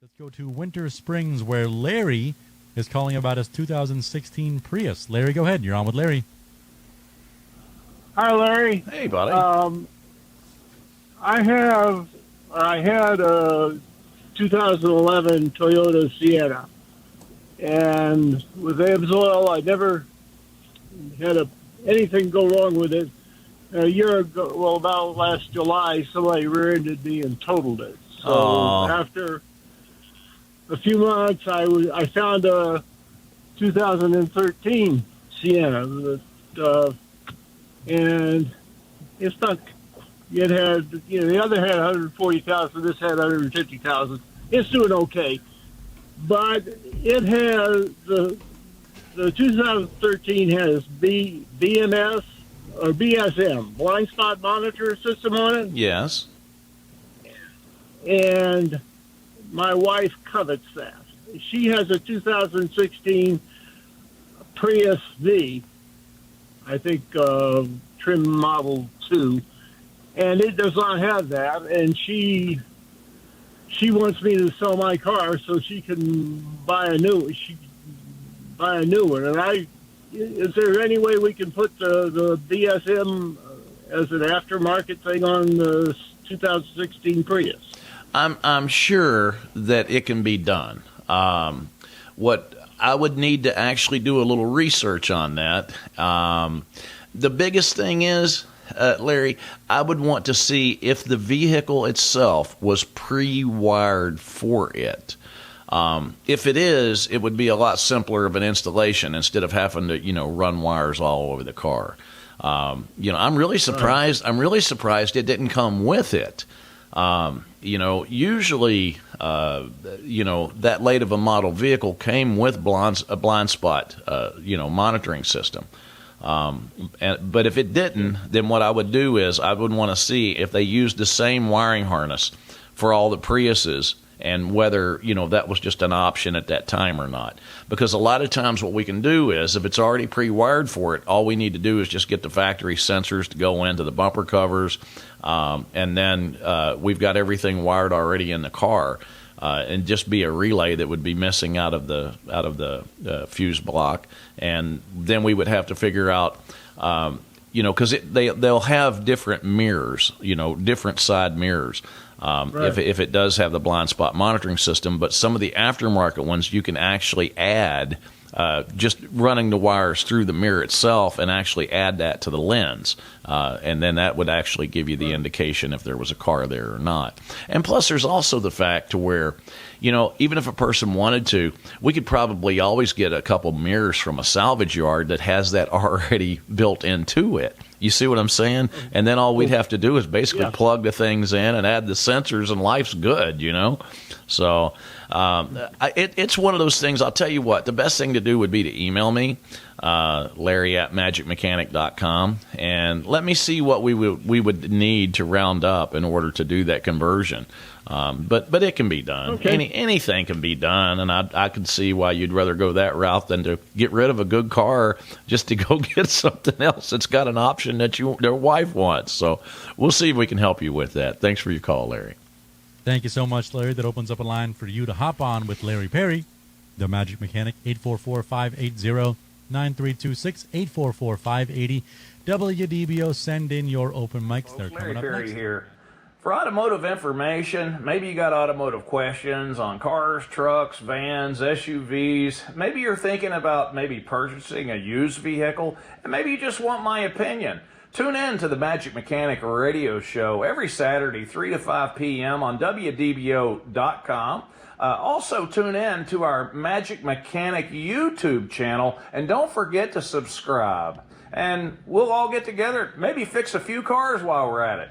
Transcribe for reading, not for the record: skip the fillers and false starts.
Let's go to Winter Springs, where Larry is calling about his 2016 Prius. Larry, go ahead. You're on with Larry. Hi, Larry. Hey, buddy. I had a 2011 Toyota Sienna, and with Amsoil, I never had anything go wrong with it. A year ago, well, about last July, somebody rear-ended me and totaled it. So after a few months, I found a 2013 Sienna that, and it's not. It had, the other had 140,000. This had 150,000. It's doing okay, but it has the 2013 has BMS or BSM, blind spot monitor system on it. Yes. And my wife covets that. She has a 2016 Prius V, I think trim model 2, and it does not have that. And she wants me to sell my car so she can buy a new one. And is there any way we can put the BSM as an aftermarket thing on the 2016 Prius? I'm sure that it can be done. What I would need to actually do a little research on that. The biggest thing is, Larry, I would want to see if the vehicle itself was pre-wired for it. If it is, it would be a lot simpler of an installation instead of having to, run wires all over the car. I'm really surprised. I'm really surprised it didn't come with it. Usually, that late of a model vehicle came with a blind spot, monitoring system. But if it didn't, then what I would do is I would want to see if they used the same wiring harness for all the Priuses and whether, that was just an option at that time or not. Because a lot of times what we can do is if it's already pre-wired for it, all we need to do is just get the factory sensors to go into the bumper covers, and then we've got everything wired already in the car, and just be a relay that would be missing out of the fuse block. And then we would have to figure out, because they'll have different mirrors, different side mirrors. Right. If it does have the blind spot monitoring system, but some of the aftermarket ones you can actually add just running the wires through the mirror itself and actually add that to the lens. And then that would actually give you the indication if there was a car there or not. And plus there's also the fact to where, even if a person wanted to, we could probably always get a couple mirrors from a salvage yard that has that already built into it. You see what I'm saying? And then all we'd have to do is basically plug the things in and add the sensors, and life's good, So it's one of those things. I'll tell you what, the best thing to do would be to email me, Larry@magicmechanic.com, and let me see what we would need to round up in order to do that conversion. But it can be done. Okay. Anything can be done, and I could see why you'd rather go that route than to get rid of a good car just to go get something else that's got an option that your wife wants. So we'll see if we can help you with that. Thanks for your call, Larry. Thank you so much, Larry. That opens up a line for you to hop on with Larry Perry, the Magic Mechanic, 844-580-9326, 844-580 WDBO. Send in your open mics. They're coming up Larry Perry next. Here. For automotive information, maybe you got automotive questions on cars, trucks, vans, SUVs. Maybe you're thinking about purchasing a used vehicle, and maybe you just want my opinion. Tune in to the Magic Mechanic radio show every Saturday, 3 to 5 p.m. on WDBO.com. Also tune in to our Magic Mechanic YouTube channel, and don't forget to subscribe. And we'll all get together, maybe fix a few cars while we're at it.